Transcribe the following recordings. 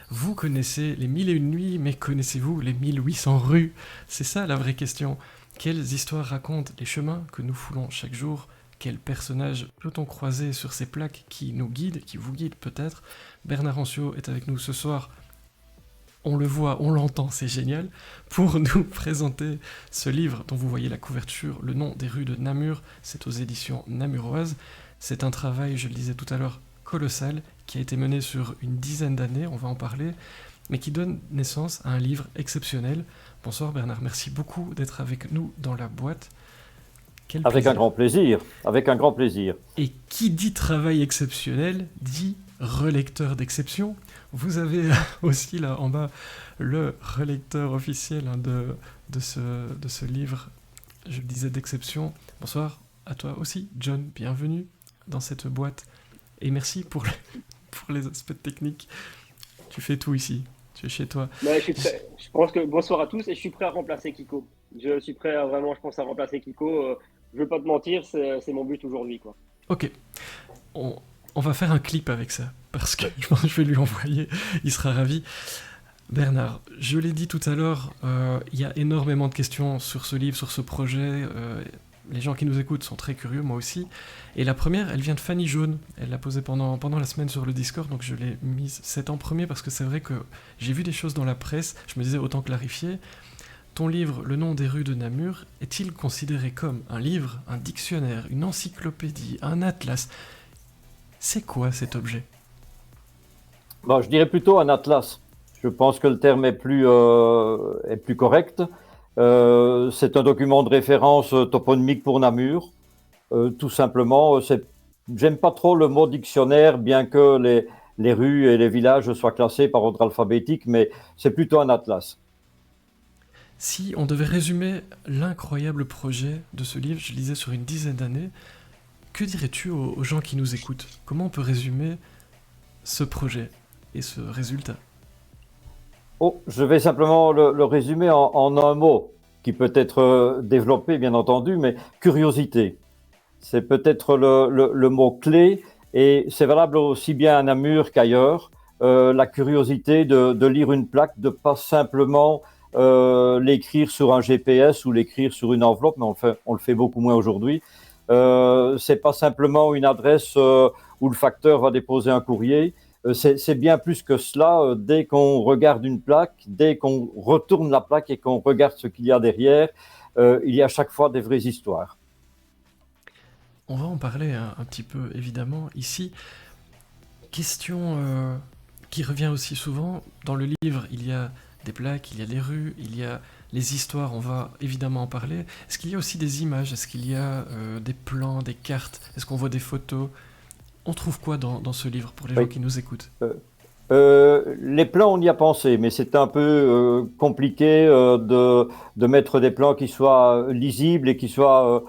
Vous connaissez les mille et une nuits, mais connaissez-vous les 1800 rues? C'est ça la vraie question. Quelles histoires racontent les chemins que nous foulons chaque jour? Quels personnages peut-on croiser sur ces plaques qui nous guident, qui vous guident peut-être? Bernard Anciot est avec nous ce soir. On le voit, on l'entend, c'est génial, pour nous présenter ce livre dont vous voyez la couverture, Le nom des rues de Namur. C'est aux éditions namuroises. C'est un travail, je le disais tout à l'heure, colossal, qui a été mené sur une dizaine d'années, on va en parler, mais qui donne naissance à un livre exceptionnel. Bonsoir Bernard, merci beaucoup d'être avec nous dans la boîte. Quel Avec plaisir. un grand plaisir, avec un grand plaisir. Et qui dit travail exceptionnel dit relecteur d'exception. Vous avez aussi là en bas le relecteur officiel de ce livre, je le disais, d'exception. Bonsoir à toi aussi, John, bienvenue dans cette boîte. Et merci pour les aspects techniques. Tu fais tout ici, tu es chez toi. Ouais, je suis prêt. Je pense que bonsoir à tous et je suis prêt à remplacer Kiko. Je suis prêt à vraiment, je pense, à remplacer Kiko. Je veux pas te mentir, c'est mon but aujourd'hui, quoi. Ok, on, on va faire un clip avec ça, parce que je pense que je vais lui envoyer, il sera ravi. Bernard, je l'ai dit tout à l'heure, il y a énormément de questions sur ce livre, sur ce projet. Les gens qui nous écoutent sont très curieux, moi aussi. Et la première, elle vient de Fanny Jaune. Elle l'a posée pendant la semaine sur le Discord, donc je l'ai mise cette en premier parce que c'est vrai que j'ai vu des choses dans la presse. Je me disais autant clarifier. Ton livre, Le nom des rues de Namur, est-il considéré comme un livre, un dictionnaire, une encyclopédie, un atlas? C'est quoi cet objet? Bon, je dirais plutôt un atlas. Je pense que le terme est plus correct. C'est un document de référence toponymique pour Namur. Tout simplement, j'aime pas trop le mot dictionnaire, bien que les rues et les villages soient classés par ordre alphabétique, mais c'est plutôt un atlas. Si on devait résumer l'incroyable projet de ce livre, je lisais sur une dizaine d'années, que dirais-tu aux gens qui nous écoutent? Comment on peut résumer ce projet et ce résultat? Oh, je vais simplement le résumer en un mot, qui peut être développé, bien entendu, mais curiosité. C'est peut-être le mot-clé et c'est valable aussi bien à Namur qu'ailleurs. La curiosité de lire une plaque, de pas simplement l'écrire sur un GPS ou l'écrire sur une enveloppe, mais on le fait beaucoup moins aujourd'hui. C'est pas simplement une adresse où le facteur va déposer un courrier. C'est bien plus que cela. Dès qu'on regarde une plaque, dès qu'on retourne la plaque et qu'on regarde ce qu'il y a derrière, il y a à chaque fois des vraies histoires. On va en parler un petit peu évidemment ici. Question qui revient aussi souvent. Dans le livre, il y a des plaques, il y a des rues, il y a les histoires, on va évidemment en parler. Est-ce qu'il y a aussi des images? Est-ce qu'il y a des plans, des cartes? Est-ce qu'on voit des photos? On trouve quoi dans ce livre pour les gens Oui. qui nous écoutent? Les plans, on y a pensé, mais c'est un peu compliqué de mettre des plans qui soient lisibles et qui soient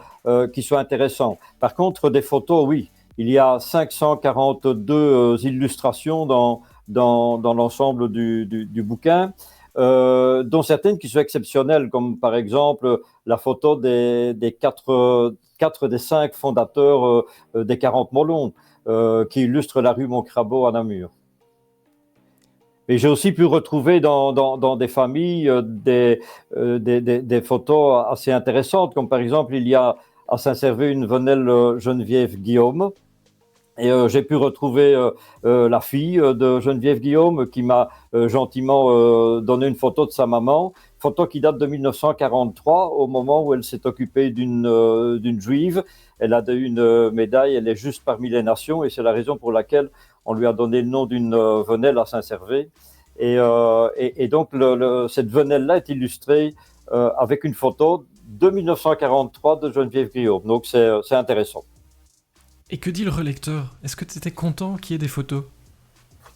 intéressants. Par contre, des photos, oui. Il y a 542 illustrations dans l'ensemble du bouquin, dont certaines qui sont exceptionnelles, comme par exemple la photo des quatre des cinq fondateurs des 40 Molons, qui illustrent la rue Montcrabeau à Namur. Et j'ai aussi pu retrouver dans des familles des photos assez intéressantes, comme par exemple, il y a à Saint-Servais une venelle Geneviève Guillaume. Et j'ai pu retrouver la fille de Geneviève Guillaume qui m'a gentiment donné une photo de sa maman, photo qui date de 1943, au moment où elle s'est occupée d'une juive. Elle a eu une médaille, elle est juste parmi les nations, et c'est la raison pour laquelle on lui a donné le nom d'une venelle à Saint-Servais. Et donc cette venelle-là est illustrée avec une photo de 1943 de Geneviève Guillaume. Donc c'est intéressant. Et que dit le relecteur? Est-ce que tu étais content qu'il y ait des photos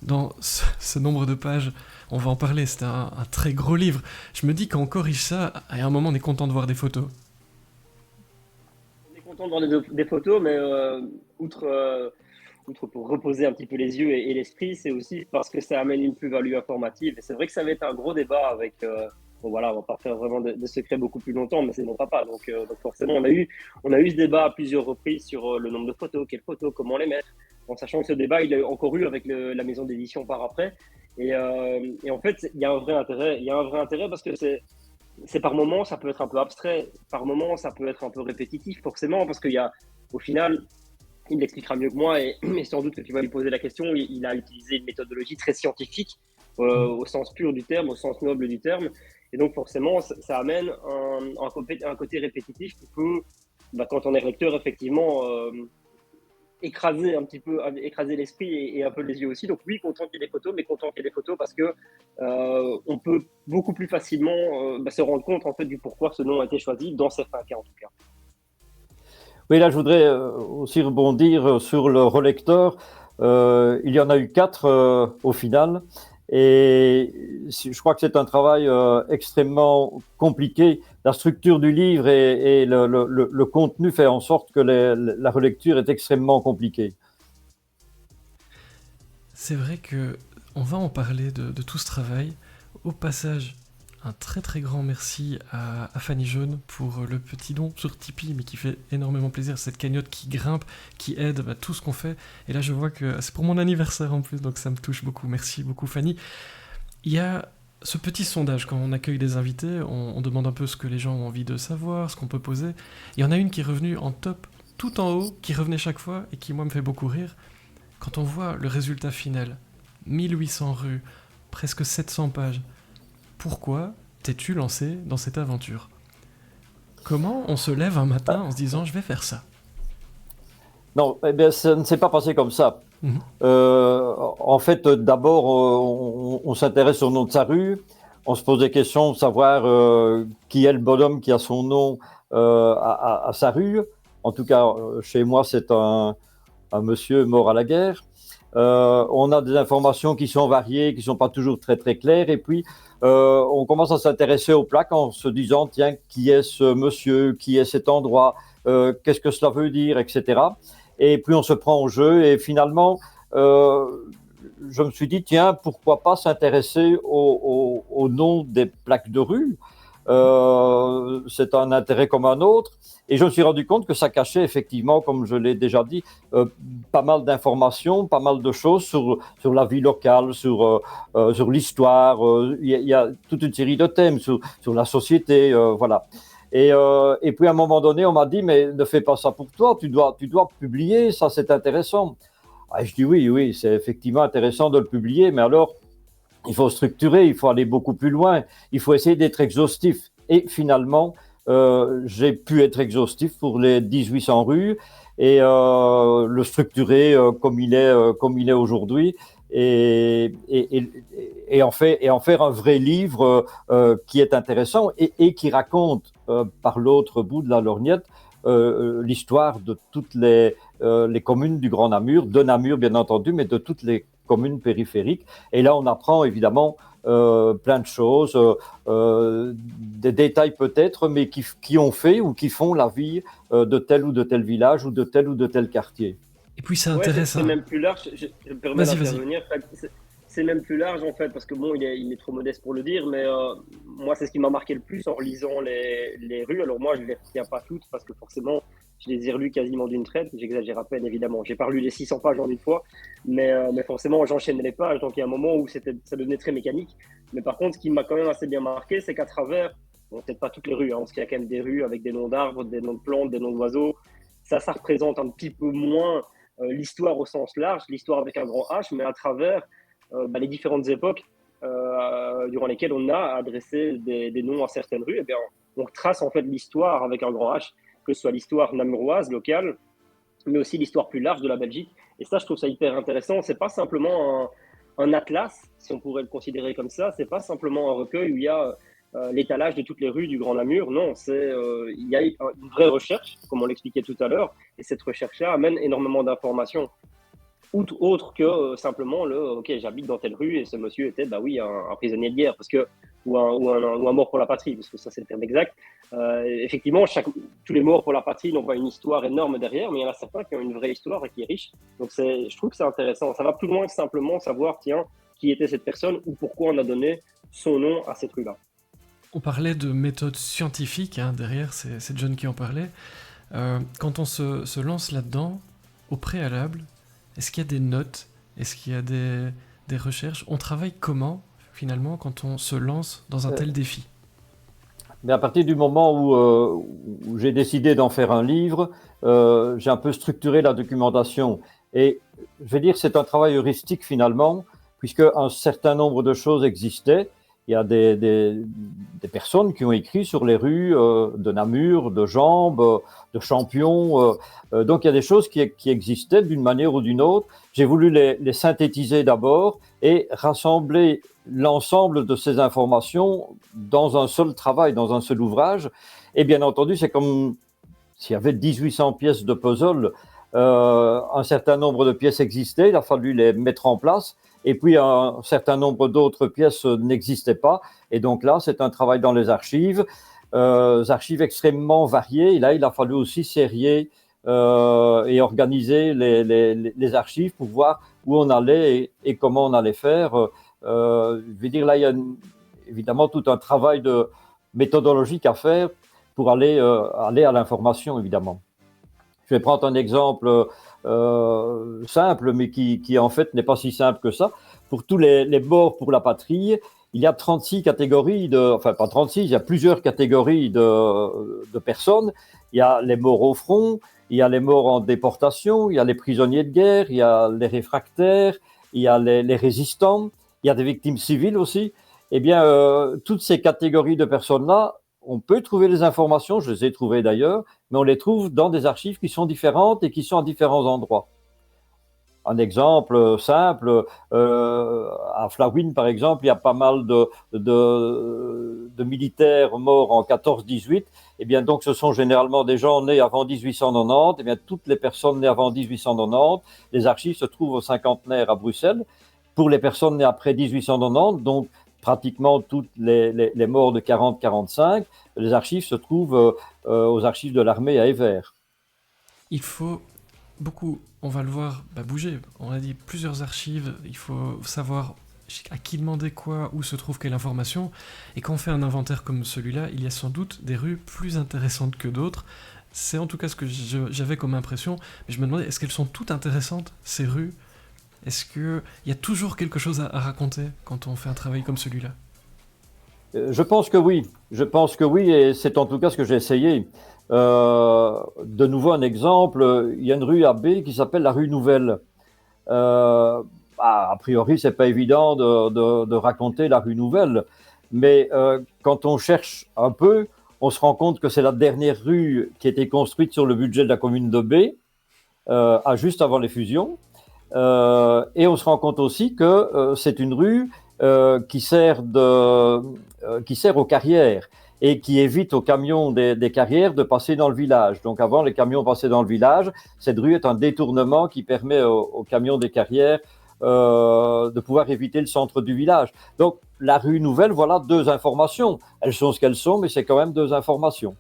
dans ce nombre de pages? On va en parler, c'était un très gros livre. Je me dis quand on corrige ça, à un moment on est content de voir des photos. On est content de voir des photos, mais outre, outre pour reposer un petit peu les yeux et l'esprit, c'est aussi parce que ça amène une plus-value informative. Et c'est vrai que ça va être un gros débat avec. Bon voilà, on va pas faire vraiment de secrets beaucoup plus longtemps, mais c'est mon papa. Donc forcément, on a eu ce débat à plusieurs reprises sur le nombre de photos, quelles photos, comment les mettre, en sachant que ce débat, il a encore eu avec la maison d'édition par après. Et en fait, il y a un vrai intérêt. Il y a un vrai intérêt parce que c'est par moments, ça peut être un peu abstrait. Par moments, ça peut être un peu répétitif, forcément, parce qu'il y a, au final, il l'expliquera mieux que moi et sans doute que tu vas lui poser la question. Il a utilisé une méthodologie très scientifique au sens pur du terme, au sens noble du terme. Et donc, forcément, ça amène un côté répétitif qui peut, quand on est lecteur, effectivement, écraser un petit peu, écraser l'esprit et un peu les yeux aussi. Donc oui, content qu'il y ait des photos, mais content qu'il y ait des photos parce que on peut beaucoup plus facilement se rendre compte en fait du pourquoi ce nom a été choisi, dans certains cas en tout cas. Oui, là, je voudrais aussi rebondir sur le relecteur. Il y en a eu 4 au final. Et je crois que c'est un travail extrêmement compliqué. La structure du livre et le contenu fait en sorte que la relecture est extrêmement compliquée. C'est vrai que on va en parler de tout ce travail. Au passage, un très très grand merci à Fanny Jaune pour le petit don sur Tipeee, mais qui fait énormément plaisir. Cette cagnotte qui grimpe, qui aide tout ce qu'on fait. Et là, je vois que c'est pour mon anniversaire en plus, donc ça me touche beaucoup. Merci beaucoup, Fanny. Il y a ce petit sondage, quand on accueille des invités, on demande un peu ce que les gens ont envie de savoir, ce qu'on peut poser. Il y en a une qui est revenue en top, tout en haut, qui revenait chaque fois et qui, moi, me fait beaucoup rire. Quand on voit le résultat final, 1800 rues, presque 700 pages, pourquoi t'es-tu lancé dans cette aventure ? Comment on se lève un matin en se disant « je vais faire ça » ? Non, eh bien, ça ne s'est pas passé comme ça. En fait, d'abord, on s'intéresse au nom de sa rue, on se pose des questions de savoir qui est le bonhomme qui a son nom à sa rue. En tout cas, chez moi, c'est un monsieur mort à la guerre. On a des informations qui sont variées, qui ne sont pas toujours très très claires. Et puis, on commence à s'intéresser aux plaques en se disant, tiens, qui est ce monsieur, qui est cet endroit, qu'est-ce que cela veut dire, etc. Et puis, on se prend au jeu. Et finalement, je me suis dit, tiens, pourquoi pas s'intéresser au nom des plaques de rue. C'est un intérêt comme un autre. Et je me suis rendu compte que ça cachait effectivement, comme je l'ai déjà dit, pas mal d'informations, pas mal de choses sur la vie locale, sur l'histoire. Il y a toute une série de thèmes sur la société, voilà. Et puis à un moment donné, on m'a dit, mais ne fais pas ça pour toi, tu dois publier, ça c'est intéressant. Et je dis oui, c'est effectivement intéressant de le publier, mais alors, il faut structurer, il faut aller beaucoup plus loin, il faut essayer d'être exhaustif. Et finalement, j'ai pu être exhaustif pour les 1800 rues et le structurer comme il est aujourd'hui et en faire un vrai livre qui est intéressant et qui raconte par l'autre bout de la lorgnette l'histoire de toutes les communes du Grand Namur, de Namur bien entendu, mais de toutes les communes périphériques. Et là, on apprend évidemment plein de choses, des détails peut-être, mais qui ont fait ou qui font la vie de tel ou de tel village ou de tel quartier. Et puis c'est intéressant. C'est même plus large, je me permets d'intervenir. C'est même plus large en fait, parce que bon, il est trop modeste pour le dire, mais moi, c'est ce qui m'a marqué le plus en lisant les rues. Alors moi, je ne les retiens pas toutes, parce que forcément, je les ai relues quasiment d'une traite. J'exagère à peine, évidemment. J'ai pas relu les 600 pages en une fois, mais forcément, j'enchaînais les pages. Donc il y a un moment où ça devenait très mécanique. Mais par contre, ce qui m'a quand même assez bien marqué, c'est qu'à travers, bon, peut-être pas toutes les rues, parce qu'il y a quand même des rues avec des noms d'arbres, des noms de plantes, des noms d'oiseaux. Ça représente un petit peu moins l'histoire au sens large, l'histoire avec un grand H, mais à travers les différentes époques durant lesquelles on a adressé des noms à certaines rues, et bien, on retrace en fait l'histoire avec un grand H, que ce soit l'histoire namuroise, locale, mais aussi l'histoire plus large de la Belgique. Et ça, je trouve ça hyper intéressant. C'est pas simplement un atlas, si on pourrait le considérer comme ça. C'est pas simplement un recueil où il y a l'étalage de toutes les rues du Grand Namur. Non, il y a une vraie recherche, comme on l'expliquait tout à l'heure, et cette recherche-là amène énormément d'informations. Autre que simplement ok, j'habite dans telle rue et ce monsieur était un prisonnier de guerre ou un mort pour la patrie, parce que ça c'est le terme exact. Effectivement, tous les morts pour la patrie n'ont pas une histoire énorme derrière, mais il y en a certains qui ont une vraie histoire et qui est riche. Donc je trouve que c'est intéressant. Ça va plus loin que simplement savoir qui était cette personne ou pourquoi on a donné son nom à cette rue-là. On parlait de méthode scientifique, derrière, c'est John qui en parlait. Quand on se lance là-dedans, au préalable, est-ce qu'il y a des notes ? Est-ce qu'il y a des des recherches. On travaille comment, finalement, quand on se lance dans un tel défi? Mais à partir du moment où j'ai décidé d'en faire un livre, j'ai un peu structuré la documentation. Et je vais dire que c'est un travail heuristique finalement, puisque un certain nombre de choses existaient. Il y a des personnes qui ont écrit sur les rues de Namur, de Jambes, de Champion. Donc il y a des choses qui existaient d'une manière ou d'une autre. J'ai voulu les synthétiser d'abord et rassembler l'ensemble de ces informations dans un seul travail, dans un seul ouvrage. Et bien entendu, c'est comme s'il y avait 1800 pièces de puzzle. Un certain nombre de pièces existaient, il a fallu les mettre en place. Et puis, un certain nombre d'autres pièces n'existaient pas. Et donc là, c'est un travail dans les archives extrêmement variées. Et là, il a fallu aussi serrer et organiser les archives pour voir où on allait et comment on allait faire. Je veux dire, là, il y a évidemment tout un travail de méthodologique à faire pour aller à l'information, évidemment. Je vais prendre un exemple simple, mais qui en fait n'est pas si simple que ça. Pour tous les morts pour la patrie, il y a 36 catégories enfin pas 36, il y a plusieurs catégories de personnes. Il y a les morts au front, il y a les morts en déportation, il y a les prisonniers de guerre, il y a les réfractaires, il y a les résistants, il y a des victimes civiles aussi. Eh bien, toutes ces catégories de personnes-là, on peut trouver des informations, je les ai trouvées d'ailleurs, mais on les trouve dans des archives qui sont différentes et qui sont à différents endroits. Un exemple simple, à Flawin par exemple, il y a pas mal de militaires morts en 14-18. Eh bien, donc, ce sont généralement des gens nés avant 1890. Eh bien, toutes les personnes nées avant 1890, les archives se trouvent au cinquantenaire à Bruxelles. Pour les personnes nées après 1890, donc pratiquement toutes les morts de 40-45, les archives se trouvent aux archives de l'armée à Evere. Il faut beaucoup, on va le voir, bouger. On a dit plusieurs archives, il faut savoir à qui demander quoi, où se trouve quelle information. Et quand on fait un inventaire comme celui-là, il y a sans doute des rues plus intéressantes que d'autres. C'est en tout cas ce que j'avais comme impression. Mais je me demandais, est-ce qu'elles sont toutes intéressantes, ces rues? Est-ce qu'il y a toujours quelque chose à raconter quand on fait un travail comme celui-là? Je pense que oui. Je pense que oui, et c'est en tout cas ce que j'ai essayé. De nouveau, un exemple, il y a une rue à B qui s'appelle la rue Nouvelle. A priori, c'est pas évident de raconter la rue Nouvelle, mais quand on cherche un peu, on se rend compte que c'est la dernière rue qui a été construite sur le budget de la commune de B, juste avant les fusions. Et on se rend compte aussi que c'est une rue qui sert aux carrières et qui évite aux camions des carrières de passer dans le village. Donc avant, les camions passaient dans le village. Cette rue est un détournement qui permet aux camions des carrières de pouvoir éviter le centre du village. Donc la rue Nouvelle, voilà deux informations. Elles sont ce qu'elles sont, mais c'est quand même deux informations.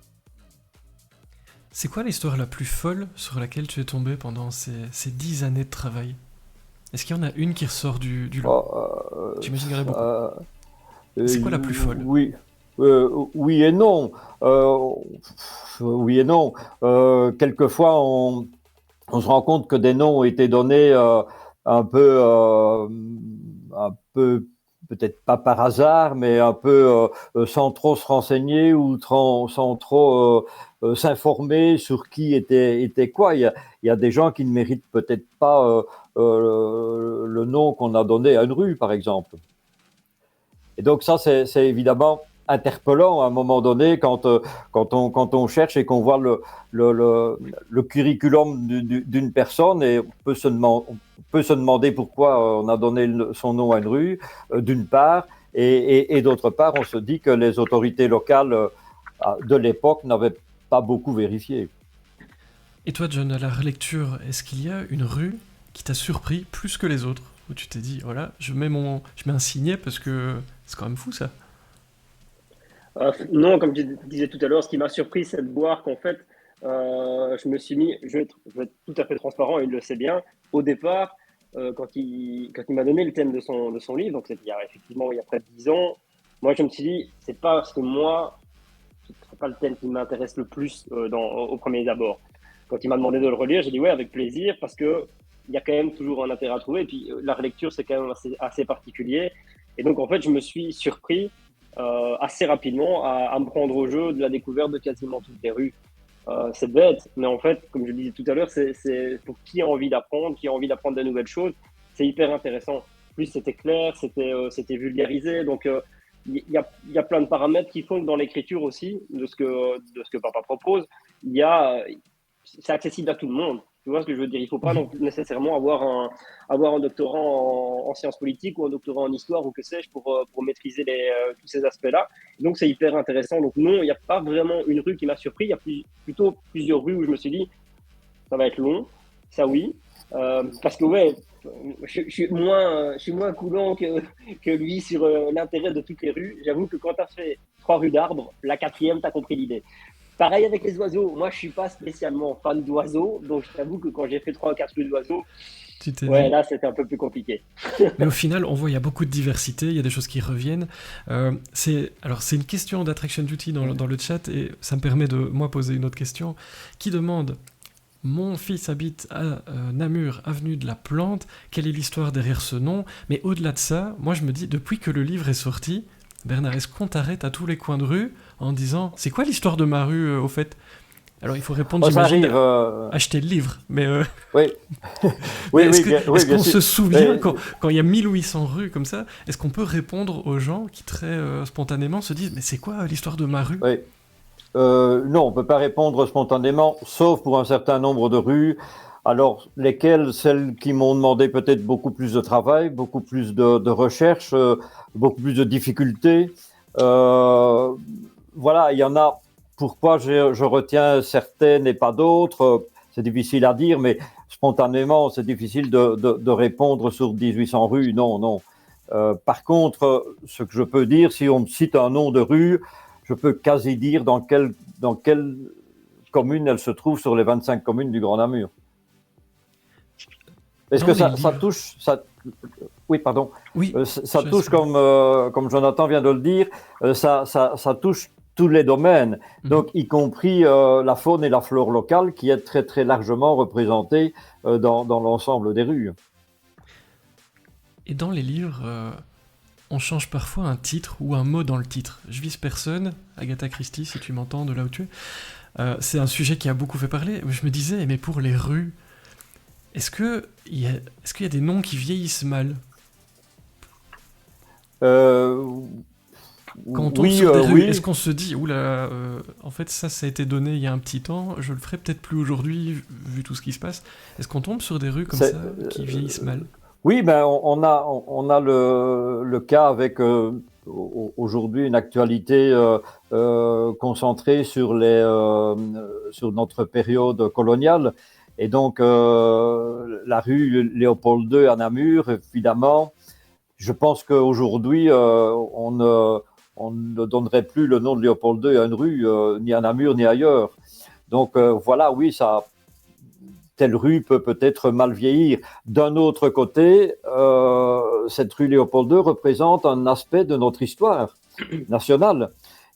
C'est quoi l'histoire la plus folle sur laquelle tu es tombé pendant ces 10 années de travail? Est-ce qu'il y en a une qui ressort du lot? J'imagine qu'il y en a beaucoup. C'est quoi la plus folle? Oui. Oui et non. Oui et non. Quelquefois, on se rend compte que des noms ont été donnés un peu peut-être pas par hasard, mais un peu sans trop se renseigner ou sans trop s'informer sur qui était quoi. Il y a des gens qui ne méritent peut-être pas le nom qu'on a donné à une rue, par exemple. Et donc ça, c'est évidemment interpellant à un moment donné quand on cherche et qu'on voit le curriculum d'une personne, et on peut se demander pourquoi on a donné son nom à une rue, d'une part, et d'autre part, on se dit que les autorités locales de l'époque n'avaient pas beaucoup vérifié. Et toi, John, à la relecture, est-ce qu'il y a une rue qui t'a surpris plus que les autres, où tu t'es dit, voilà, je mets un signet parce que c'est quand même fou ça? Non, comme je disais tout à l'heure, ce qui m'a surpris, c'est de voir qu'en fait, je me suis mis, je vais être tout à fait transparent, et il le sait bien. Au départ, quand il m'a donné le thème de son livre, donc c'était effectivement il y a près de 10 ans, moi je me suis dit, c'est pas parce que moi, c'est pas le thème qui m'intéresse le plus au premier abord. Quand il m'a demandé de le relire, j'ai dit ouais, avec plaisir, parce que il y a quand même toujours un intérêt à trouver. Et puis, la relecture, c'est quand même assez particulier. Et donc, en fait, je me suis surpris assez rapidement à me prendre au jeu de la découverte de quasiment toutes les rues. C'est bête, mais en fait, comme je le disais tout à l'heure, c'est pour qui a envie d'apprendre, qui a envie d'apprendre des nouvelles choses, c'est hyper intéressant. Plus c'était clair, c'était vulgarisé, donc il y a plein de paramètres qui font que dans l'écriture aussi, de ce que papa propose, c'est accessible à tout le monde. Tu vois ce que je veux dire? Il ne faut pas non plus nécessairement avoir un doctorat en sciences politiques ou un doctorat en histoire ou que sais-je pour maîtriser tous ces aspects-là. Donc, c'est hyper intéressant. Donc, non, il n'y a pas vraiment une rue qui m'a surpris. Il y a plutôt plusieurs rues où je me suis dit, ça va être long, ça oui. Parce que, ouais, je suis moins coulant que lui sur l'intérêt de toutes les rues. J'avoue que quand tu as fait 3 rues d'arbres, la 4e, tu as compris l'idée. Pareil avec les oiseaux. Moi, je suis pas spécialement fan d'oiseaux, donc je t'avoue que quand j'ai fait 3 ou 4 rues d'oiseaux, là, c'était un peu plus compliqué. Mais au final, on voit il y a beaucoup de diversité, il y a des choses qui reviennent. C'est une question d'Attraction Duty dans le chat, et ça me permet de, moi, poser une autre question, qui demande: mon fils habite à Namur, avenue de la Plante, quelle est l'histoire derrière ce nom? Mais au-delà de ça, moi je me dis, depuis que le livre est sorti, Bernard, est-ce qu'on t'arrête à tous les coins de rue en disant, c'est quoi l'histoire de ma rue au fait? Alors il faut répondre, j'imagine, acheter le livre, mais oui. est-ce qu'on se souvient, quand il y a 1800 rues comme ça, est-ce qu'on peut répondre aux gens qui très spontanément se disent, mais c'est quoi l'histoire de ma rue? Oui. Non, on ne peut pas répondre spontanément, sauf pour un certain nombre de rues. Alors, lesquelles? Celles qui m'ont demandé peut-être beaucoup plus de travail, beaucoup plus de recherche, beaucoup plus de difficultés. Voilà, il y en a. Pourquoi je retiens certaines et pas d'autres? C'est difficile à dire, mais spontanément, c'est difficile de répondre sur 1800 rues. Non. Par contre, ce que je peux dire, si on me cite un nom de rue, je peux quasi dire dans quelle commune elle se trouve sur les 25 communes du Grand Namur. Est-ce que ça touche ça... Oui, pardon. Oui, ça touche, comme Jonathan vient de le dire, ça touche tous les domaines, donc y compris la faune et la flore locale qui est très très largement représentée dans l'ensemble des rues. Et dans les livres, on change parfois un titre ou un mot dans le titre. Je vise personne, Agatha Christie, si tu m'entends de là où tu es. C'est un sujet qui a beaucoup fait parler. Je me disais, mais pour les rues, est-ce qu'il y a des noms qui vieillissent mal? Quand on tombe sur des rues, est-ce qu'on se dit, oula, en fait ça a été donné il y a un petit temps, je le ferai peut-être plus aujourd'hui vu tout ce qui se passe. Est-ce qu'on tombe sur des rues comme ça qui vieillissent mal? Oui, ben on a le cas avec aujourd'hui une actualité concentrée sur notre période coloniale, et donc la rue Léopold II à Namur, évidemment. Je pense qu'aujourd'hui on ne donnerait plus le nom de Léopold II à une rue, ni à Namur ni ailleurs. Donc voilà, oui, telle rue peut-être mal vieillir. D'un autre côté, cette rue Léopold II représente un aspect de notre histoire nationale.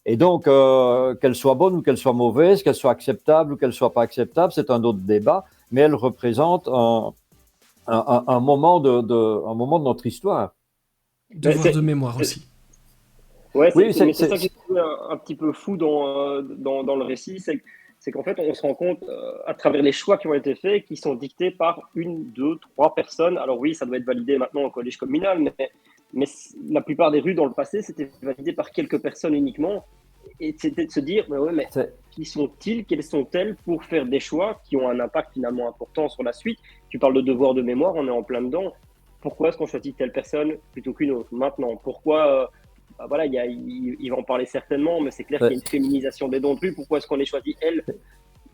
Et donc, qu'elle soit bonne ou qu'elle soit mauvaise, qu'elle soit acceptable ou qu'elle ne soit pas acceptable, c'est un autre débat, mais elle représente un moment de notre histoire. Devoir de mémoire aussi. Ouais, c'est ça que j'ai trouvé un petit peu fou dans le récit, c'est qu'en fait, on se rend compte à travers les choix qui ont été faits, qui sont dictés par 1, 2, 3 personnes. Alors oui, ça doit être validé maintenant au collège communal, mais la plupart des rues dans le passé, c'était validé par quelques personnes uniquement. Et c'était de se dire, mais qui sont-ils, quelles sont-elles pour faire des choix qui ont un impact finalement important sur la suite? Tu parles de devoir de mémoire, on est en plein dedans. Pourquoi est-ce qu'on choisit telle personne plutôt qu'une autre maintenant? Pourquoi voilà, il va en parler certainement, mais c'est clair qu'il y a une féminisation des dons de rue. Pourquoi est-ce qu'on les choisit, elles,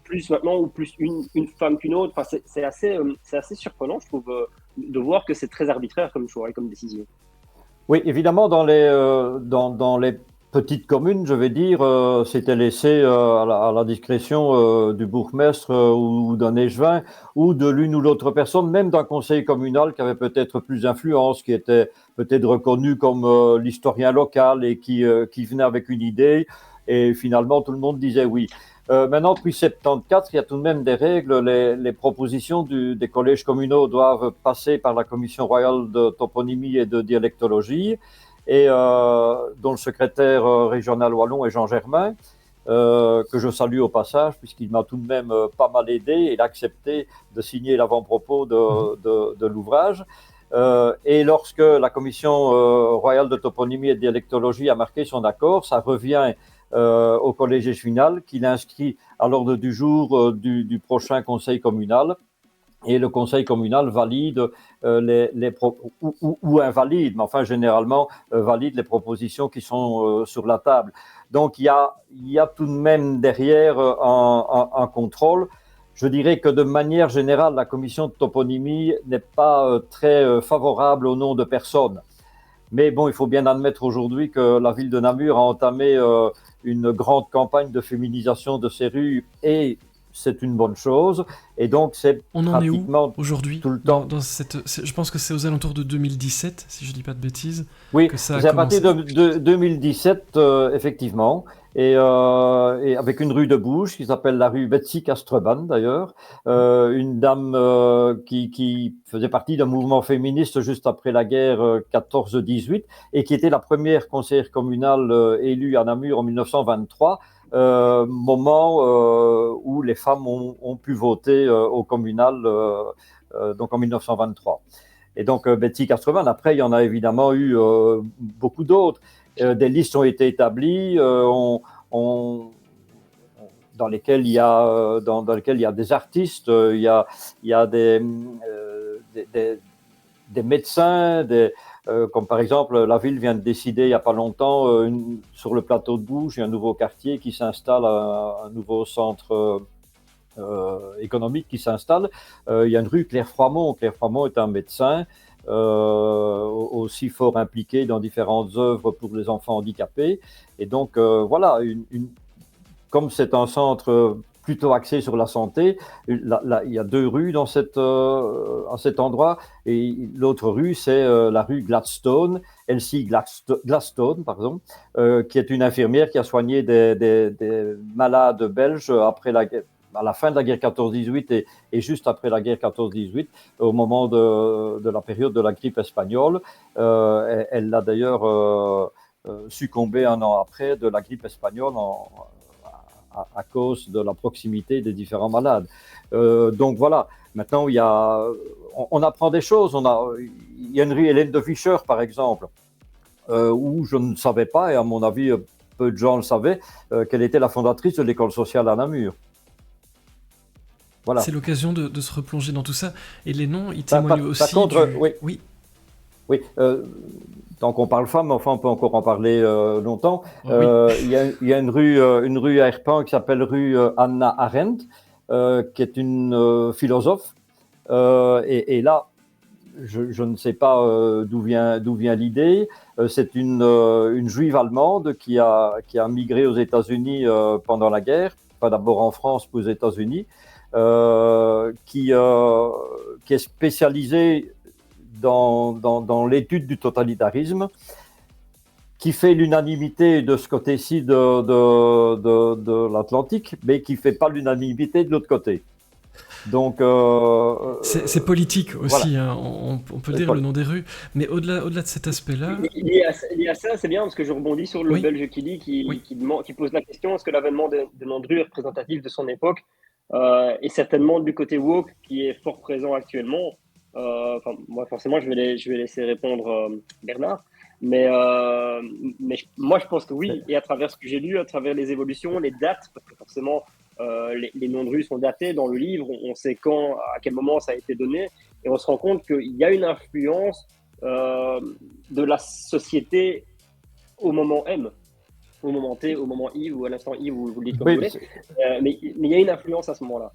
plus maintenant ou plus une femme qu'une autre? Enfin, c'est assez surprenant, je trouve, de voir que c'est très arbitraire comme choix et comme décision. Oui, évidemment, dans les petites communes, je vais dire, c'était laissé à la discrétion du bourgmestre ou d'un échevin ou de l'une ou l'autre personne, même d'un conseil communal qui avait peut-être plus d'influence, qui était peut-être reconnu comme l'historien local et qui venait avec une idée, et finalement tout le monde disait oui. Maintenant, depuis 74, il y a tout de même des règles. Les propositions des collèges communaux doivent passer par la Commission royale de toponymie et de dialectologie, et dont le secrétaire régional wallon est Jean Germain, que je salue au passage, puisqu'il m'a tout de même pas mal aidé. Il a accepté de signer l'avant-propos de l'ouvrage. Et lorsque la Commission royale de toponymie et de dialectologie a marqué son accord, ça revient au collège échevinal, qu'il inscrit à l'ordre du jour du prochain conseil communal. Et le conseil communal valide ou invalide, mais enfin généralement valide les propositions qui sont sur la table. Donc il y a tout de même derrière un contrôle. Je dirais que de manière générale, la commission de toponymie n'est pas très favorable au nom de personne. Mais bon, il faut bien admettre aujourd'hui que la ville de Namur a entamé une grande campagne de féminisation de ses rues, et c'est une bonne chose. Et donc, c'est On en est où pratiquement aujourd'hui tout le temps. Je pense que c'est aux alentours de 2017, si je dis pas de bêtises, Oui, que ça a c'est à partir commencé. de 2017, effectivement, et avec une rue de Bouge qui s'appelle la rue Betsy Castreban d'ailleurs, une dame qui faisait partie d'un mouvement féministe juste après la guerre 14-18, et qui était la première conseillère communale élue à Namur en 1923, moment où les femmes ont pu voter au communal, donc en 1923. Et donc, Betsy Castreban, après, il y en a évidemment eu beaucoup d'autres. Des listes ont été établies dans lesquelles dans lesquelles il y a des artistes, il y a des médecins, comme par exemple, la ville vient de décider il n'y a pas longtemps, sur le plateau de Bouge, il y a un nouveau quartier qui s'installe, un nouveau centre économique qui s'installe. Il y a une rue Claire Froimont. Claire Froimont est un médecin aussi fort impliqué dans différentes œuvres pour les enfants handicapés. Et donc, voilà, comme c'est un centre plutôt axé sur la santé, il y a 2 rues à cet endroit, et l'autre rue, c'est la rue Gladstone, Elsie Gladstone, pardon, qui est une infirmière qui a soigné des malades belges à la fin de la guerre 14-18 et juste après la guerre 14-18, au moment de la période de la grippe espagnole. Elle a d'ailleurs succombé un an après de la grippe espagnole à cause de la proximité des différents malades. Donc voilà, maintenant on apprend des choses. Il y a une rue Hélène de Fischer, par exemple, où je ne savais pas, et à mon avis peu de gens le savaient, qu'elle était la fondatrice de l'école sociale à Namur. Voilà. C'est l'occasion de se replonger dans tout ça. Et les noms, ils témoignent aussi par contre, oui. Oui, tant qu'on parle femmes, enfin on peut encore en parler longtemps. Oui. Il y a une rue à Erpin qui s'appelle rue Hannah Arendt, qui est une philosophe. Et là, je ne sais pas d'où vient l'idée. C'est une juive allemande qui a migré aux États-Unis pendant la guerre, pas d'abord en France, puis aux États-Unis, qui est spécialisée dans l'étude du totalitarisme, qui fait l'unanimité de ce côté-ci de l'Atlantique, mais qui ne fait pas l'unanimité de l'autre côté. Donc, c'est politique aussi, voilà. hein. On peut dire le nom des rues, mais au-delà de cet aspect-là... Il y a ça, c'est bien, parce que je rebondis sur le Belge Kili qui pose la question, est-ce que l'avènement de noms de rues est représentatif de son époque, et certainement du côté woke qui est fort présent actuellement. Moi, forcément, je vais laisser répondre Bernard. Mais moi, je pense que oui. Et à travers ce que j'ai lu, à travers les évolutions, les dates, parce que forcément, les noms de rues sont datés dans le livre. On sait quand, à quel moment ça a été donné. Et on se rend compte qu'il y a une influence de la société au moment M, au moment T, au moment I, ou à l'instant I, vous le dites comme vous voulez. Mais il y a une influence à ce moment-là.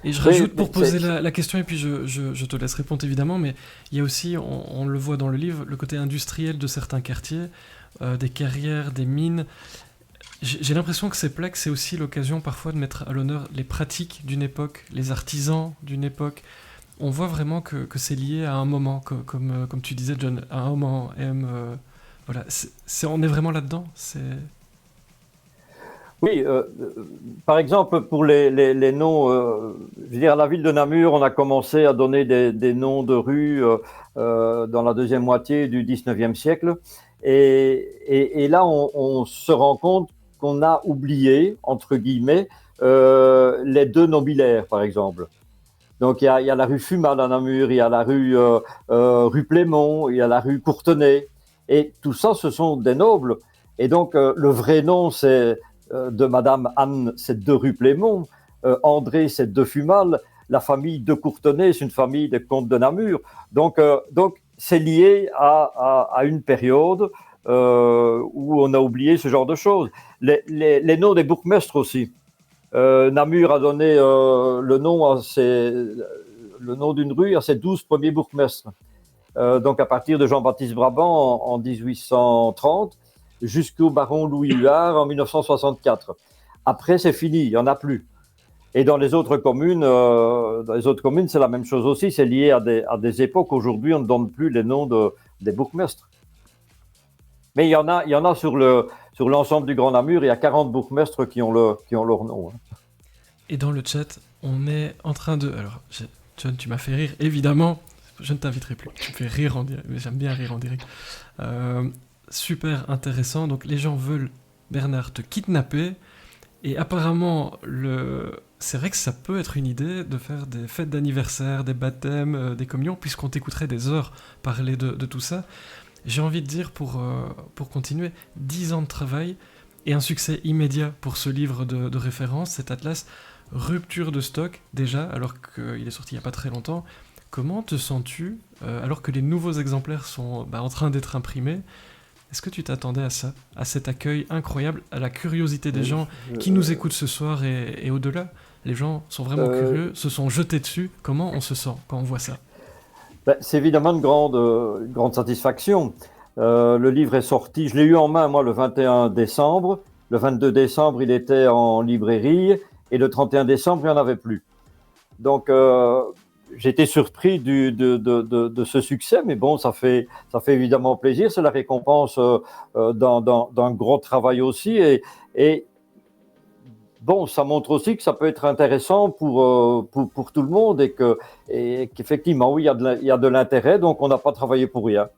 Et je rajoute pour poser la question, et puis je te laisse répondre évidemment, mais il y a aussi, on le voit dans le livre, le côté industriel de certains quartiers, des carrières, des mines. J'ai l'impression que ces plaques, c'est aussi l'occasion parfois de mettre à l'honneur les pratiques d'une époque, les artisans d'une époque. On voit vraiment que c'est lié à un moment, comme tu disais, John, à un moment. Voilà, on est vraiment là-dedans. Oui, par exemple, pour les noms, je veux dire, à la ville de Namur, on a commencé à donner des noms de rues dans la deuxième moitié du 19e siècle. Et là, on se rend compte qu'on a oublié, entre guillemets, les deux nobiliaires, par exemple. Donc, il y a la rue Fumal à Namur, il y a la rue Plémont, il y a la rue Courtenay. Et tout ça, ce sont des nobles. Et donc, le vrai nom, c'est de Madame Anne, c'est de rue Plémont. André, c'est de Fumal. La famille de Courtenay, c'est une famille des comtes de Namur. Donc c'est lié à une période où on a oublié ce genre de choses. Les noms des bourgmestres aussi. Namur a donné le nom d'une rue à ses 12 premiers bourgmestres. Donc à partir de Jean-Baptiste Brabant en 1830 jusqu'au baron Louis Huard en 1964. Après, c'est fini, il n'y en a plus. Et dans les autres communes, c'est la même chose aussi. C'est lié à des époques. Aujourd'hui, on ne donne plus les noms des bourgmestres. Mais il y en a sur l'ensemble du Grand Namur. Il y a 40 bourgmestres qui ont leur nom. Et dans le chat, on est en train de... Alors, John, tu m'as fait rire, évidemment. Je ne t'inviterai plus. Tu me fais rire en direct. Mais j'aime bien rire en direct. Super intéressant. Donc, les gens veulent, Bernard, te kidnapper. Et apparemment, c'est vrai que ça peut être une idée de faire des fêtes d'anniversaire, des baptêmes, des communions, puisqu'on t'écouterait des heures parler de tout ça. J'ai envie de dire, pour continuer, 10 ans de travail et un succès immédiat pour ce livre de référence, cet atlas, rupture de stock déjà, alors qu'il est sorti il n'y a pas très longtemps. Comment te sens-tu, alors que les nouveaux exemplaires sont en train d'être imprimés? Est-ce que tu t'attendais à ça, à cet accueil incroyable, à la curiosité des gens qui nous écoutent ce soir et au-delà? Les gens sont vraiment curieux, se sont jetés dessus. Comment on se sent quand on voit ça? C'est évidemment une grande satisfaction. Le livre est sorti, je l'ai eu en main, moi, le 21 décembre. Le 22 décembre, il était en librairie et le 31 décembre, il n'y en avait plus. Donc, j'ai été surpris de ce succès, mais bon, ça fait évidemment plaisir. C'est la récompense d'un gros travail aussi. Et bon, ça montre aussi que ça peut être intéressant pour tout le monde et qu'effectivement, oui, il y a de l'intérêt, donc on n'a pas travaillé pour rien.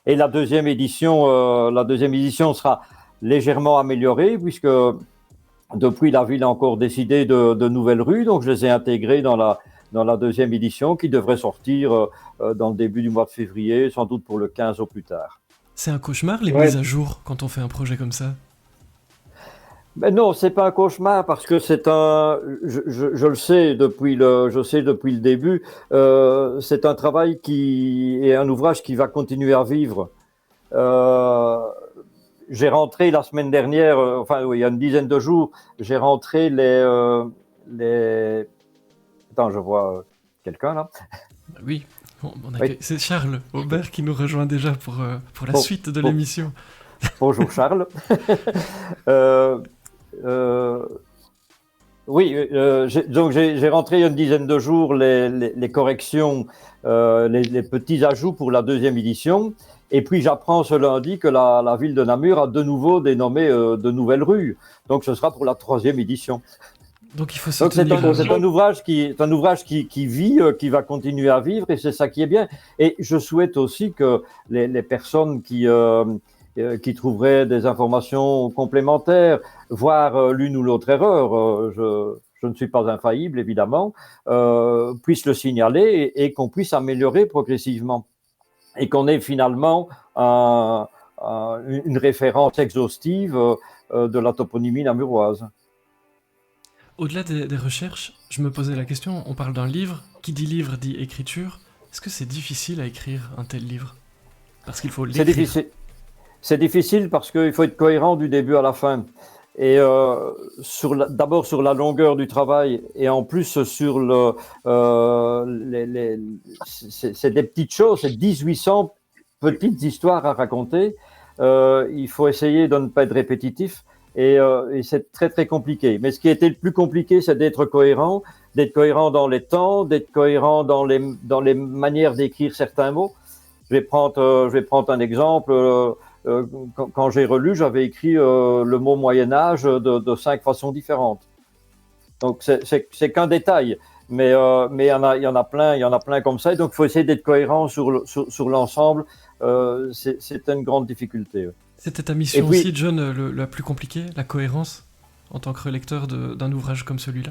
Et la deuxième édition sera légèrement améliorée puisque depuis, la ville a encore décidé de nouvelles rues, donc je les ai intégrées dans la deuxième édition qui devrait sortir dans le début du mois de février, sans doute pour le 15 au plus tard. C'est un cauchemar, les mises à jour, quand on fait un projet comme ça? Mais non, c'est pas un cauchemar parce que je le sais depuis le début, c'est un travail et un ouvrage qui va continuer à vivre. J'ai rentré la semaine dernière, il y a une dizaine de jours, j'ai rentré les... Attends, je vois quelqu'un là. Oui, c'est Charles Aubert qui nous rejoint déjà pour la suite de l'émission. Bonjour Charles. Donc j'ai rentré il y a une dizaine de jours les corrections, les petits ajouts pour la deuxième édition. Et puis j'apprends ce lundi que la ville de Namur a de nouveau dénommé de nouvelles rues. Donc ce sera pour la troisième édition. Donc il faut se c'est un ouvrage qui vit, qui va continuer à vivre, et c'est ça qui est bien. Et je souhaite aussi que les personnes qui trouveraient des informations complémentaires, voire l'une ou l'autre erreur, je ne suis pas infaillible évidemment, puissent le signaler et qu'on puisse améliorer progressivement. Et qu'on ait finalement une référence exhaustive de la toponymie namuroise. Au-delà des recherches, je me posais la question, on parle d'un livre, qui dit livre dit écriture. Est-ce que c'est difficile à écrire un tel livre? Parce qu'il faut l'écrire. C'est difficile parce qu'il faut être cohérent du début à la fin. Et d'abord sur la longueur du travail, et en plus sur c'est des petites choses, c'est 1800 petites histoires à raconter. Il faut essayer de ne pas être répétitif, et c'est très très compliqué. Mais ce qui a été le plus compliqué, c'est d'être cohérent dans les temps, d'être cohérent dans les manières d'écrire certains mots. Je vais prendre un exemple. quand j'ai relu, j'avais écrit le mot Moyen-Âge de 5 façons différentes. Donc c'est qu'un détail, mais il y en a plein comme ça. Et donc il faut essayer d'être cohérent sur l'ensemble. C'est une grande difficulté. C'était ta mission aussi, John, la plus compliquée, la cohérence, en tant que relecteur d'un ouvrage comme celui-là?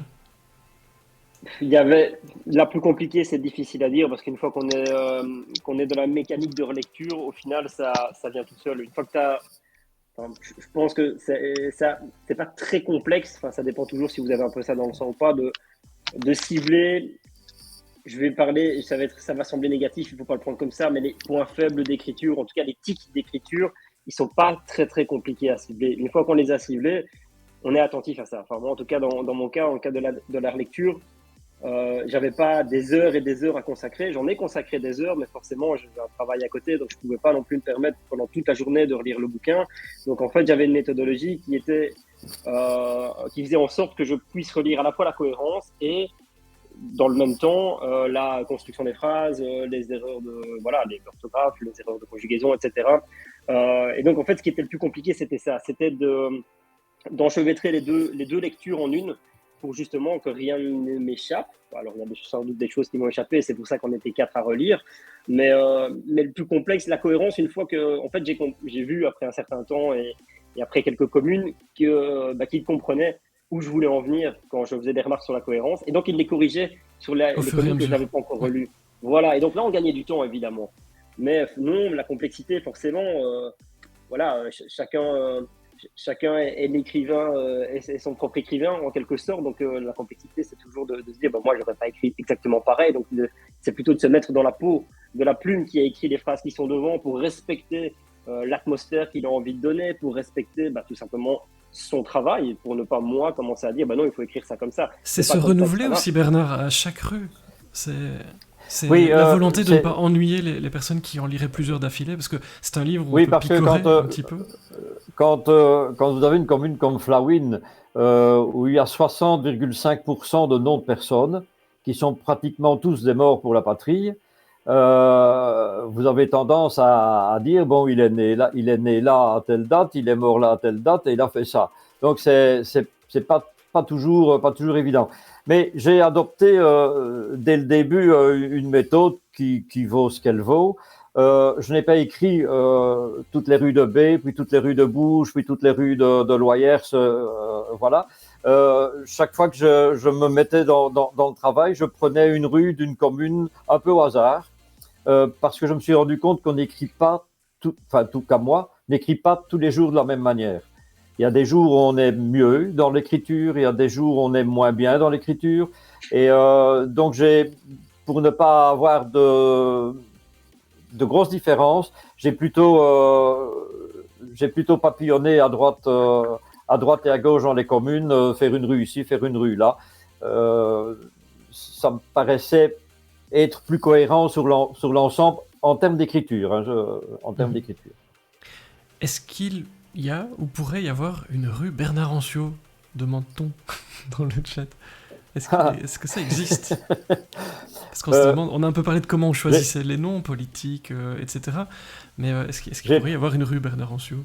Il y avait la plus compliquée, c'est difficile à dire parce qu'une fois qu'on est dans la mécanique de relecture, au final, ça vient tout seul. Une fois que je pense que c'est pas très complexe. Enfin, ça dépend toujours si vous avez un peu ça dans le sang ou pas, de cibler. Je vais parler, ça va sembler négatif, il ne faut pas le prendre comme ça, mais les points faibles d'écriture, en tout cas les tics d'écriture, ils sont pas très très compliqués à cibler. Une fois qu'on les a ciblés, on est attentif à ça. Enfin, moi, en tout cas, dans mon cas, en cas de la relecture, j'avais pas des heures et des heures à consacrer. J'en ai consacré des heures, mais forcément, j'ai un travail à côté, donc je pouvais pas non plus me permettre pendant toute la journée de relire le bouquin. Donc en fait, j'avais une méthodologie qui faisait en sorte que je puisse relire à la fois la cohérence et dans le même temps, la construction des phrases, les erreurs les orthographes, les erreurs de conjugaison, etc. Et donc, en fait, ce qui était le plus compliqué, c'était ça. C'était d'enchevêtrer les deux lectures en une pour justement que rien ne m'échappe. Alors, il y a sans doute des choses qui m'ont échappé, c'est pour ça qu'on était 4 à relire. Mais le plus complexe, la cohérence, une fois que, en fait, j'ai vu après un certain temps et après quelques communes qu'ils comprenaient où je voulais en venir quand je faisais des remarques sur la cohérence. Et donc, il les corrigeait sur les communes que je n'avais pas encore relues. Voilà. Et donc là, on gagnait du temps, évidemment. Mais non, la complexité, forcément, chacun est l'écrivain, est son propre écrivain, en quelque sorte. Donc, la complexité, c'est toujours de se dire, moi, je n'aurais pas écrit exactement pareil. Donc, c'est plutôt de se mettre dans la peau de la plume qui a écrit les phrases qui sont devant pour respecter l'atmosphère qu'il a envie de donner, pour respecter tout simplement son travail, pour ne pas, moi, commencer à dire non, il faut écrire ça comme ça. C'est se renouveler aussi, Bernard, à chaque rue. C'est la volonté de ne pas ennuyer les personnes qui en liraient plusieurs d'affilée, parce que c'est un livre où on peut picorer un petit peu. Quand vous avez une commune comme Flawin, où il y a 60,5% de noms de personnes, qui sont pratiquement tous des morts pour la patrie, vous avez tendance à dire il est né là à telle date, il est mort là à telle date et il a fait ça. Donc c'est pas toujours évident. Mais j'ai adopté dès le début une méthode qui vaut ce qu'elle vaut. Je n'ai pas écrit toutes les rues de B, puis toutes les rues de Bouge, puis toutes les rues de Loyers, voilà. Chaque fois que je me mettais dans le travail, je prenais une rue d'une commune un peu au hasard. Parce que je me suis rendu compte qu'on n'écrit pas, tout cas moi, n'écrit pas tous les jours de la même manière. Il y a des jours où on est mieux dans l'écriture, il y a des jours où on est moins bien dans l'écriture. Et donc, pour ne pas avoir de grosses différences, j'ai plutôt papillonné à droite et à gauche dans les communes, faire une rue ici, faire une rue là. Ça me paraissait être plus cohérent sur l'ensemble en termes d'écriture. D'écriture. Est-ce qu'il y a ou pourrait y avoir une rue Bernard Anciot, demande-t-on dans le chat? Est-ce que ça existe? Parce qu'on se demande, on a un peu parlé de comment on choisissait les noms politiques, etc. Mais est-ce qu'il pourrait y avoir une rue Bernard Anciot?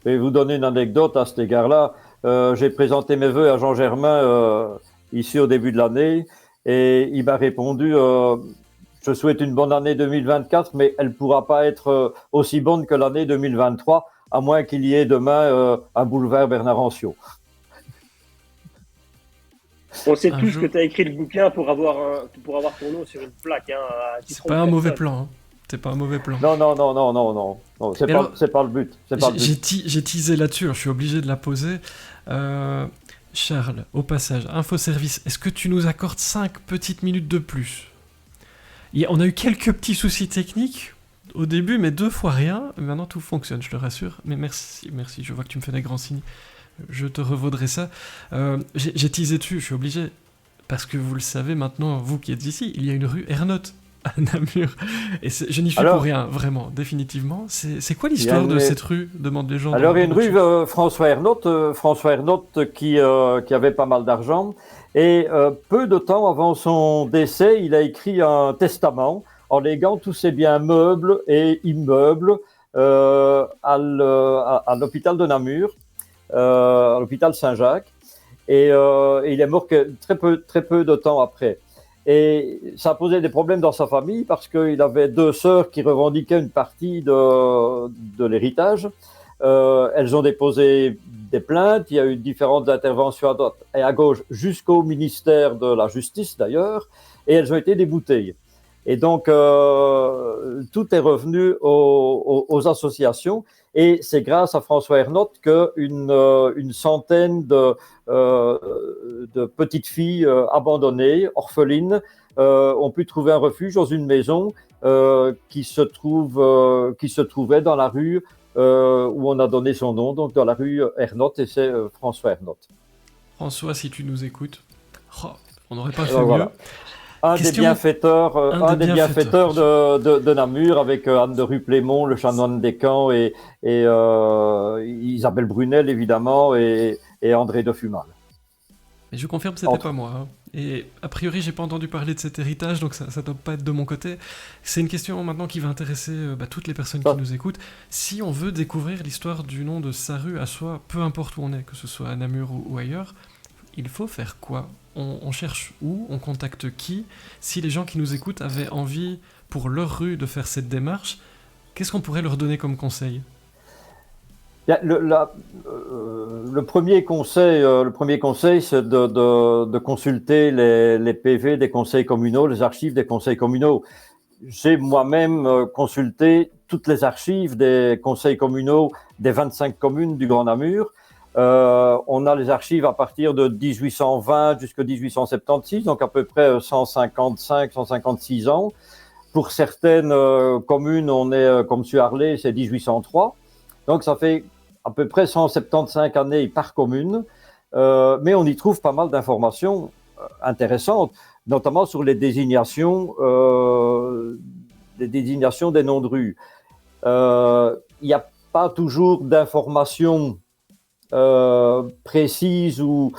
Je vais vous donner une anecdote à cet égard-là. J'ai présenté mes vœux à Jean Germain ici au début de l'année. Et il m'a répondu, je souhaite une bonne année 2024, mais elle ne pourra pas être aussi bonne que l'année 2023, à moins qu'il y ait demain un boulevard Bernard Anciot. On sait tous que tu as écrit le bouquin pour avoir ton nom sur une plaque. C'est pas un mauvais plan. Hein. C'est pas un mauvais plan. Non. C'est pas le but. J'ai teasé là-dessus, je suis obligé de la poser. Charles, au passage, InfoService, est-ce que tu nous accordes 5 petites minutes de plus? On a eu quelques petits soucis techniques au début, mais 2 fois rien. Maintenant, tout fonctionne, je te rassure. Mais merci, je vois que tu me fais des grands signes. Je te revaudrai ça. J'ai teasé dessus, je suis obligé. Parce que vous le savez maintenant, vous qui êtes ici, il y a une rue Ernotte à Namur. Et je n'y suis pour rien, vraiment, définitivement. C'est quoi l'histoire de cette rue, demandent les gens. Alors, il y a une rue François Ernotte qui avait pas mal d'argent. Et peu de temps avant son décès, il a écrit un testament en léguant tous ses biens meubles et immeubles à l'hôpital de Namur, à l'hôpital Saint-Jacques, et il est mort très peu de temps après. Et ça a posé des problèmes dans sa famille parce qu'il avait 2 sœurs qui revendiquaient une partie de l'héritage. Elles ont déposé des plaintes, il y a eu différentes interventions à droite et à gauche jusqu'au ministère de la Justice d'ailleurs, et elles ont été déboutées. Et donc, tout est revenu aux associations, et c'est grâce à François Ernotte qu'une centaine de petites filles abandonnées, orphelines, ont pu trouver un refuge dans une maison qui se trouvait dans la rue où on a donné son nom, donc dans la rue Ernotte, et c'est François Ernotte. François, si tu nous écoutes, on n'aurait pas fait mieux. Voilà. Un des bienfaiteurs de Namur, avec Anne de Ruplémont, le chanoine des Camps, et Isabelle Brunel, évidemment, et André de Fumal. Mais je confirme que c'était pas moi. Hein. Et a priori, j'ai pas entendu parler de cet héritage, donc ça doit pas être de mon côté. C'est une question maintenant qui va intéresser toutes les personnes qui nous écoutent. Si on veut découvrir l'histoire du nom de sa rue à soi, peu importe où on est, que ce soit à Namur ou ailleurs, il faut faire quoi ? On cherche où ? On contacte qui ? Si les gens qui nous écoutent avaient envie, pour leur rue, de faire cette démarche, qu'est-ce qu'on pourrait leur donner comme conseil ? Le premier conseil, c'est de consulter les PV des conseils communaux, les archives des conseils communaux. J'ai moi-même consulté toutes les archives des conseils communaux des 25 communes du Grand Namur. On a les archives à partir de 1820 jusqu'à 1876, donc à peu près 156 ans. Pour certaines communes, on est comme sur Arlay, c'est 1803. Donc ça fait à peu près 175 années par commune, mais on y trouve pas mal d'informations intéressantes, notamment sur les désignations des noms de rues. Il n'y a pas toujours d'informations précises ou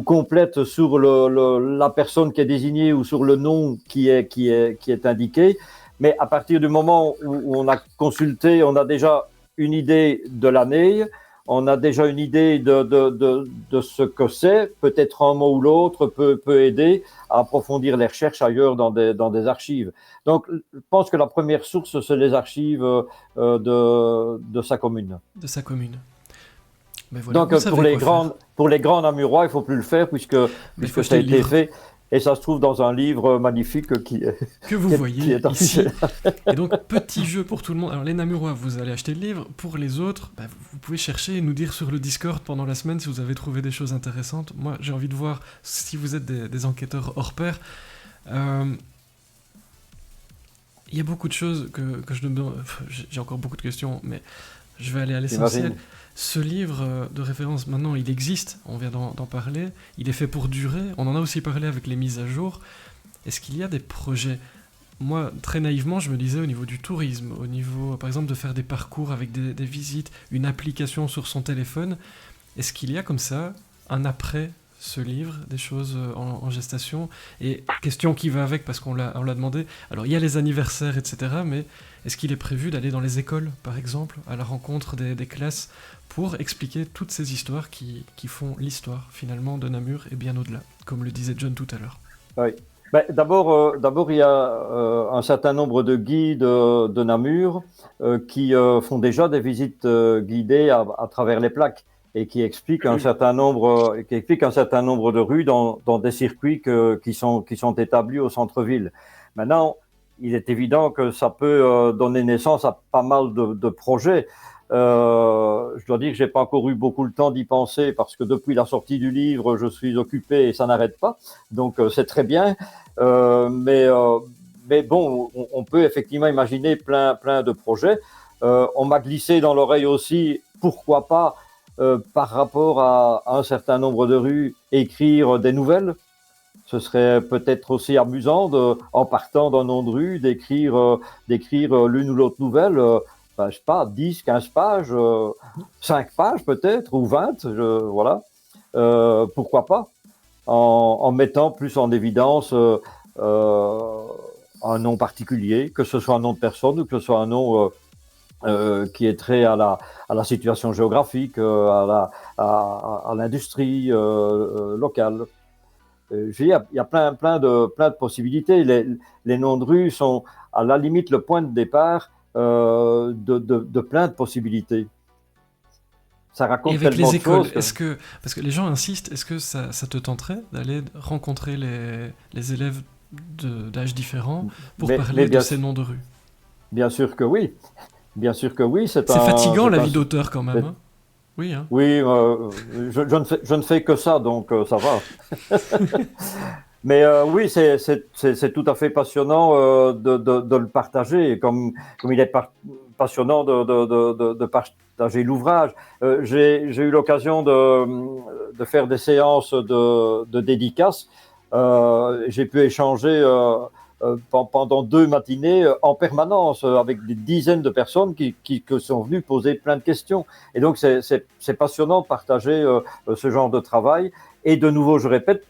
complètes sur la personne qui est désignée ou sur le nom qui est indiqué, mais à partir du moment où on a consulté, on a déjà une idée de l'année, on a déjà une idée de ce que c'est, peut-être un mot ou l'autre peut aider à approfondir les recherches ailleurs dans des archives. Donc, je pense que la première source, c'est les archives de sa commune. De sa commune. Mais voilà, donc, pour les grands Namurois, il ne faut plus le faire puisque ça a été fait. Et ça se trouve dans un livre magnifique que vous voyez ici. Et donc, petit jeu pour tout le monde. Alors, les Namurois, vous allez acheter le livre. Pour les autres, vous pouvez chercher et nous dire sur le Discord pendant la semaine si vous avez trouvé des choses intéressantes. Moi, j'ai envie de voir si vous êtes des enquêteurs hors pair. Il y a beaucoup de choses que je me demande. J'ai encore beaucoup de questions, mais je vais aller à l'essentiel. Ce livre de référence, maintenant, il existe, on vient d'en parler, il est fait pour durer, on en a aussi parlé avec les mises à jour. Est-ce qu'il y a des projets ? Moi, très naïvement, je me disais au niveau du tourisme, au niveau, par exemple, de faire des parcours avec des visites, une application sur son téléphone, est-ce qu'il y a comme ça un après ce livre, des choses en gestation ? Et question qui va avec, parce qu'on l'a demandé, alors il y a les anniversaires, etc., mais est-ce qu'il est prévu d'aller dans les écoles, par exemple, à la rencontre des classes, pour expliquer toutes ces histoires qui font l'histoire, finalement, de Namur et bien au-delà, comme le disait John tout à l'heure ? Oui. D'abord, il y a un certain nombre de guides de Namur qui font déjà des visites guidées à travers les plaques et qui expliquent un certain nombre de rues dans des circuits qui sont établis au centre-ville. Maintenant, il est évident que ça peut donner naissance à pas mal de projets. Je dois dire que j'ai pas encore eu beaucoup le temps d'y penser parce que depuis la sortie du livre, je suis occupé et ça n'arrête pas. Donc c'est très bien, mais bon, on peut effectivement imaginer plein de projets. On m'a glissé dans l'oreille aussi, pourquoi pas, par rapport à un certain nombre de rues, écrire des nouvelles. Ce serait peut-être aussi amusant, en partant d'un nom de rue, d'écrire l'une ou l'autre nouvelle. Je sais pas, 10, 15 pages, 5 pages peut-être, ou 20, voilà. Pourquoi pas, en mettant plus en évidence un nom particulier, que ce soit un nom de personne ou que ce soit un nom qui est trait à la situation géographique, à l'industrie locale. Il y a plein de possibilités. Les noms de rues sont à la limite le point de départ de plein de possibilités. Ça raconte Et avec tellement les de écoles, choses. parce que les gens insistent, est-ce que ça te tenterait d'aller rencontrer les élèves d'âges différents pour parler de ces noms de rue? Bien sûr que oui. Bien sûr que oui. C'est fatigant la vie d'auteur quand même. Hein. Oui. Hein. Oui, je ne fais que ça, donc ça va. Mais oui, c'est tout à fait passionnant de le partager, comme il est passionnant de partager l'ouvrage. J'ai eu l'occasion de faire des séances de dédicaces. J'ai pu échanger pendant 2 matinées en permanence avec des dizaines de personnes qui sont venues poser plein de questions. Et donc, c'est passionnant de partager ce genre de travail. Et de nouveau, je répète,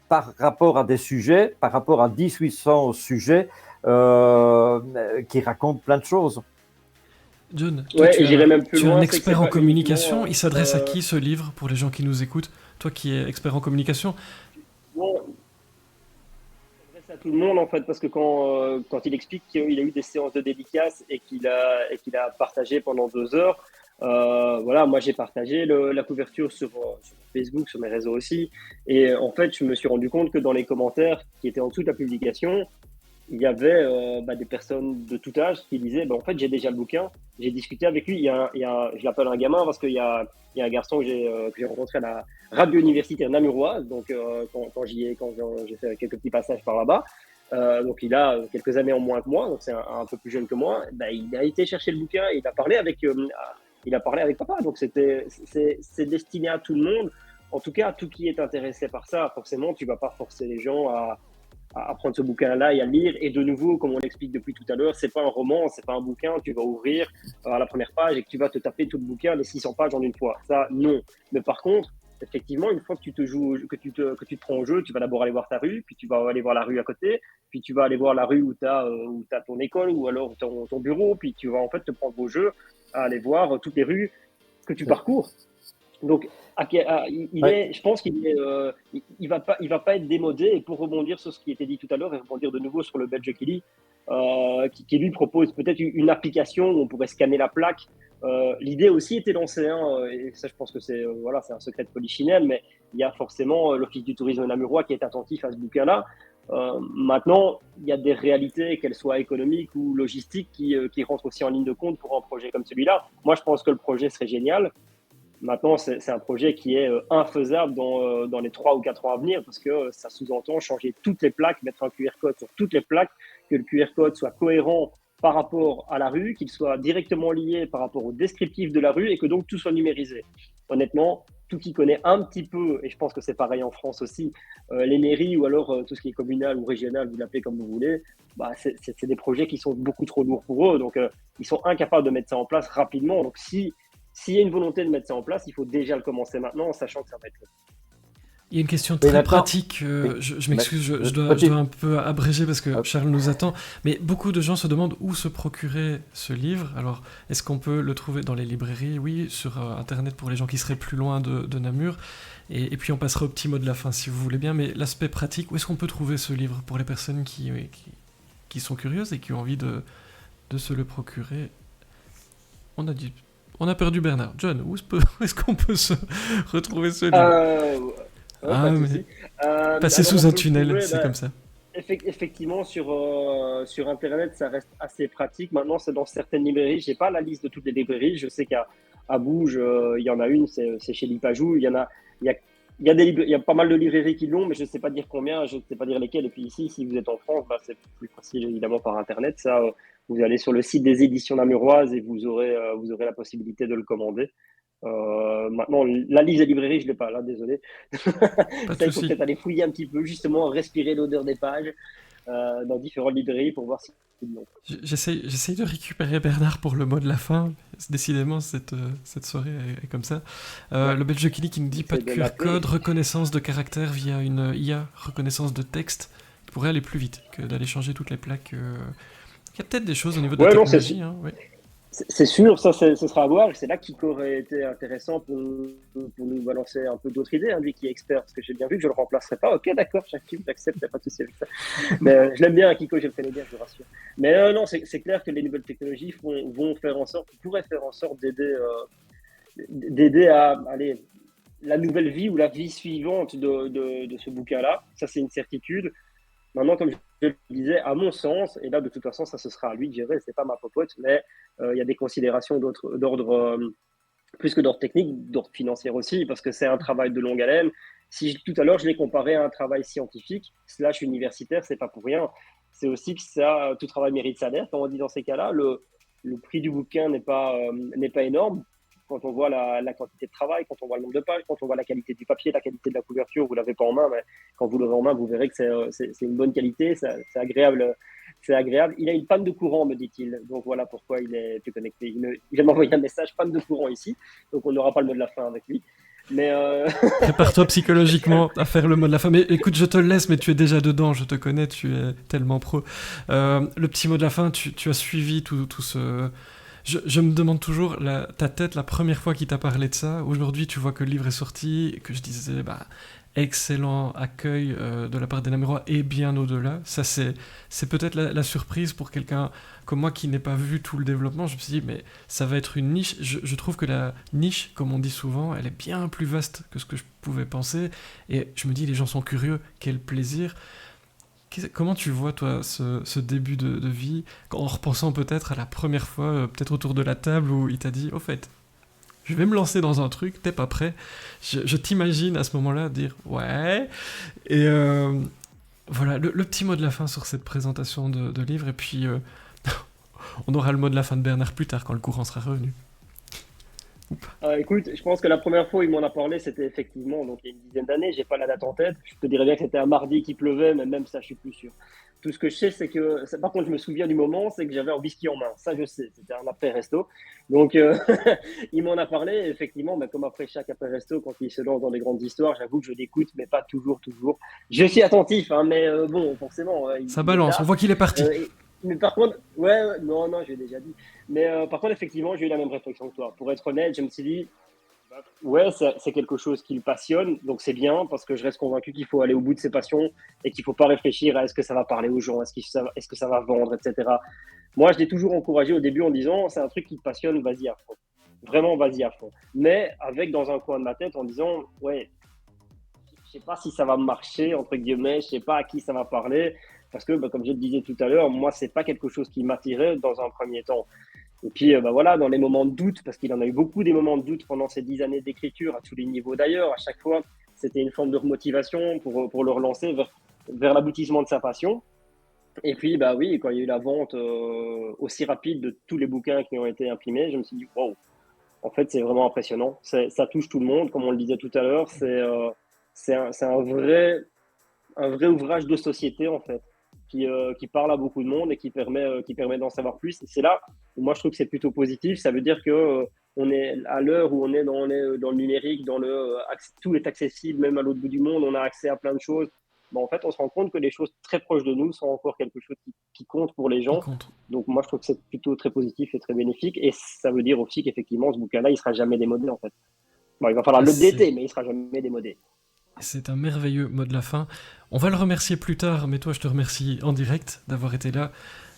par rapport à des sujets, par rapport à 1800 sujets qui racontent plein de choses. John, toi, tu es un expert en communication. uniquement, Il s'adresse à qui ce livre pour les gens qui nous écoutent? Toi qui es expert en communication. Bon, il s'adresse à tout le monde en fait, parce que quand il explique qu'il a eu des séances de dédicaces et qu'il a partagé pendant 2 heures, voilà, moi j'ai partagé la couverture sur Facebook, sur mes réseaux aussi, et en fait je me suis rendu compte que dans les commentaires qui étaient en dessous de la publication, il y avait des personnes de tout âge qui disaient en fait j'ai déjà le bouquin, j'ai discuté avec lui, je l'appelle un gamin parce qu'il y a un garçon que j'ai rencontré à la radio universitaire namuroise, donc quand j'ai fait quelques petits passages par là-bas, donc il a quelques années en moins que moi, donc c'est un peu plus jeune que moi, il a été chercher le bouquin et il a parlé avec papa, donc c'est destiné à tout le monde, en tout cas à tout qui est intéressé par ça. Forcément tu vas pas forcer les gens à prendre ce bouquin-là et à le lire. Et de nouveau, comme on l'explique depuis tout à l'heure, c'est pas un roman, c'est pas un bouquin, tu vas ouvrir à la première page et que tu vas te taper tout le bouquin, les 600 pages en une fois. Ça, non. Mais par contre, effectivement, une fois que tu te prends au jeu, tu vas d'abord aller voir ta rue, puis tu vas aller voir la rue à côté, puis tu vas aller voir la rue où tu as ton école ou alors ton bureau, puis tu vas en fait te prendre au jeu à aller voir toutes les rues que tu parcours. Donc, je pense il va pas être démodé. Et pour rebondir sur ce qui était dit tout à l'heure et rebondir de nouveau sur le Belge Kelly, qui lui propose peut-être une application où on pourrait scanner la plaque. L'idée aussi était lancée, et ça je pense que c'est un secret de polichinelle, mais il y a forcément l'Office du tourisme namurois qui est attentif à ce bouquin-là. Maintenant, il y a des réalités, qu'elles soient économiques ou logistiques, qui rentrent aussi en ligne de compte pour un projet comme celui-là. Moi, je pense que le projet serait génial. Maintenant, c'est un projet qui est infaisable dans les 3 ou 4 ans à venir, parce que ça sous-entend changer toutes les plaques, mettre un QR code sur toutes les plaques, que le QR code soit cohérent par rapport à la rue, qu'il soit directement lié par rapport au descriptif de la rue et que donc tout soit numérisé. Honnêtement, tout qui connaît un petit peu, et je pense que c'est pareil en France aussi, les mairies ou alors tout ce qui est communal ou régional, vous l'appelez comme vous voulez, c'est des projets qui sont beaucoup trop lourds pour eux, donc ils sont incapables de mettre ça en place rapidement. Donc s'il y a une volonté de mettre ça en place, il faut déjà le commencer maintenant, en sachant que ça va être long. Il y a une question très pratique, je m'excuse, je dois un peu abréger parce que Charles nous attend, mais beaucoup de gens se demandent où se procurer ce livre. Alors, est-ce qu'on peut le trouver dans les librairies? Oui, sur Internet pour les gens qui seraient plus loin de Namur. Et puis on passera au petit mot de la fin si vous voulez bien, mais l'aspect pratique, où est-ce qu'on peut trouver ce livre pour les personnes qui sont curieuses et qui ont envie de se le procurer? On a perdu Bernard. John, où est-ce qu'on peut se retrouver ce livre? Passer sous un tunnel, c'est comme ça. Effectivement, sur Internet, ça reste assez pratique. Maintenant, c'est dans certaines librairies. Je n'ai pas la liste de toutes les librairies. Je sais qu'à Bouge, il y en a une, c'est chez Lipajou. Il y a pas mal de librairies qui l'ont, mais je ne sais pas dire combien, je ne sais pas dire lesquelles. Et puis ici, si vous êtes en France, c'est plus facile évidemment par Internet. Ça, vous allez sur le site des éditions namuroises et vous aurez la possibilité de le commander. Maintenant, la liste des librairies, je ne l'ai pas là, désolé. Il faut peut-être aller fouiller un petit peu, justement, respirer l'odeur des pages dans différentes librairies pour voir si c'est bon. J'essaye de récupérer Bernard pour le mot de la fin. Décidément, cette soirée est comme ça. Le Belge Kelly qui nous dit pas de QR code, reconnaissance de caractère via une IA, reconnaissance de texte, qui pourrait aller plus vite que d'aller changer toutes les plaques. Il y a peut-être des choses au niveau de la technologie. C'est sûr, ça, ce sera à voir. C'est là qu'Ico aurait été intéressant pour nous balancer un peu d'autres idées, hein, lui qui est expert, parce que j'ai bien vu que je le remplacerai pas. Ok, d'accord, j'accepte, pas de souci avec ça. Mais je l'aime bien, Kiko, je le connais bien, je vous rassure. Mais non, c'est clair que les nouvelles technologies vont faire en sorte, pourraient faire en sorte d'aider à aller la nouvelle vie ou la vie suivante de ce bouquin-là. Ça, c'est une certitude. Maintenant, comme je le disais, à mon sens, et là, de toute façon, ça, ce sera à lui de gérer, c'est pas ma popote, mais il y a des considérations d'ordre, plus que d'ordre technique, d'ordre financier aussi, parce que c'est un travail de longue haleine. Tout à l'heure, je l'ai comparé à un travail scientifique, slash universitaire, c'est pas pour rien. C'est aussi que tout travail mérite salaire. Quand on dit dans ces cas-là, le prix du bouquin n'est pas énorme. Quand on voit la quantité de travail, quand on voit le nombre de pages, quand on voit la qualité du papier, la qualité de la couverture, vous l'avez pas en main, mais quand vous l'aurez en main, vous verrez que c'est une bonne qualité, c'est agréable. C'est agréable. Il a une panne de courant, me dit-il. Donc voilà pourquoi il est plus connecté. Il vient m'envoyer un message, panne de courant ici. Donc on n'aura pas le mot de la fin avec lui. Mais Prépare-toi psychologiquement à faire le mot de la fin. Mais écoute, je te le laisse, mais tu es déjà dedans, je te connais, tu es tellement pro. Le petit mot de la fin, tu as suivi tout ce... Je me demande toujours, ta tête, la première fois qu'il t'a parlé de ça, aujourd'hui tu vois que le livre est sorti, que je disais, excellent accueil de la part des Namurois et bien au-delà. Ça, c'est peut-être la surprise pour quelqu'un comme moi qui n'ai pas vu tout le développement. Je me suis dit, mais ça va être une niche. Je trouve que la niche, comme on dit souvent, elle est bien plus vaste que ce que je pouvais penser. Et je me dis, les gens sont curieux, quel plaisir. Comment tu vois, toi, ce début de vie, en repensant peut-être à la première fois, peut-être autour de la table, où il t'a dit, au fait, je vais me lancer dans un truc, t'es pas prêt. Je t'imagine à ce moment-là dire, ouais. Et voilà, le petit mot de la fin sur cette présentation de livre, et puis on aura le mot de la fin de Bernard plus tard, quand le courant sera revenu. écoute, je pense que la première fois où il m'en a parlé, c'était effectivement donc il y a une dizaine d'années. J'ai pas la date en tête. Je te dirais bien que c'était un mardi qui pleuvait, mais même ça, je suis plus sûr. Tout ce que je sais, c'est que, par contre, je me souviens du moment, c'est que j'avais un whisky en main. Ça, je sais. C'était un après-resto. Donc, il m'en a parlé. Effectivement, comme après chaque après-resto, quand il se lance dans des grandes histoires, j'avoue que je l'écoute, mais pas toujours. Je suis attentif, hein, mais bon, forcément. Ça balance. On voit qu'il est parti. Mais par contre, non, j'ai déjà dit. Mais par contre, effectivement, j'ai eu la même réflexion que toi. Pour être honnête, je me suis dit, ouais, c'est quelque chose qui le passionne, donc c'est bien parce que je reste convaincu qu'il faut aller au bout de ses passions et qu'il ne faut pas réfléchir à est-ce que ça va parler aux gens, est-ce que ça va vendre, etc. Moi, je l'ai toujours encouragé au début en disant, c'est un truc qui te passionne, vas-y à fond. Vraiment, vas-y à fond. Mais avec dans un coin de ma tête en disant, ouais, je ne sais pas si ça va marcher, entre guillemets, je ne sais pas à qui ça va parler. Parce que, comme je le disais tout à l'heure, moi, c'est pas quelque chose qui m'attirait dans un premier temps. Et puis, voilà, dans les moments de doute, parce qu'il en a eu beaucoup des moments de doute pendant ces 10 années d'écriture, à tous les niveaux d'ailleurs, à chaque fois, c'était une forme de remotivation pour le relancer vers l'aboutissement de sa passion. Et puis, oui, quand il y a eu la vente aussi rapide de tous les bouquins qui ont été imprimés, je me suis dit, wow, en fait, c'est vraiment impressionnant. Ça touche tout le monde, comme on le disait tout à l'heure. C'est un vrai ouvrage de société, en fait. Qui parle à beaucoup de monde et qui permet d'en savoir plus. Et c'est là où moi je trouve que c'est plutôt positif. Ça veut dire que on est à l'heure où on est dans le numérique, tout est accessible, même à l'autre bout du monde, on a accès à plein de choses. En fait, on se rend compte que les choses très proches de nous sont encore quelque chose qui compte pour les gens. Donc moi je trouve que c'est plutôt très positif et très bénéfique. Et ça veut dire aussi qu'effectivement ce bouquin-là, il sera jamais démodé en fait. Bon, il va falloir l'updater, mais il sera jamais démodé. C'est un merveilleux mot de la fin. On va le remercier plus tard, mais toi, je te remercie en direct d'avoir été là.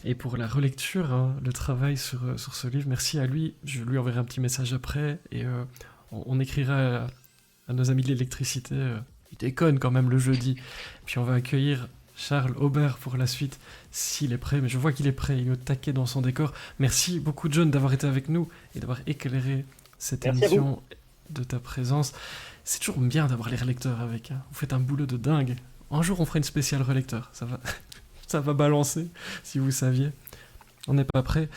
Et pour la relecture, le travail sur ce livre, merci à lui. Je lui enverrai un petit message après. Et on écrira à nos amis de l'électricité. Il déconne quand même le jeudi. Puis on va accueillir Charles Aubert pour la suite, s'il est prêt. Mais je vois qu'il est prêt, il est au taquet dans son décor. Merci beaucoup, John, d'avoir été avec nous et d'avoir éclairé cette émission de ta présence. C'est toujours bien d'avoir les relecteurs avec. Vous faites un boulot de dingue. Un jour, on fera une spéciale relecteur. Ça va balancer, si vous saviez. On n'est pas prêt.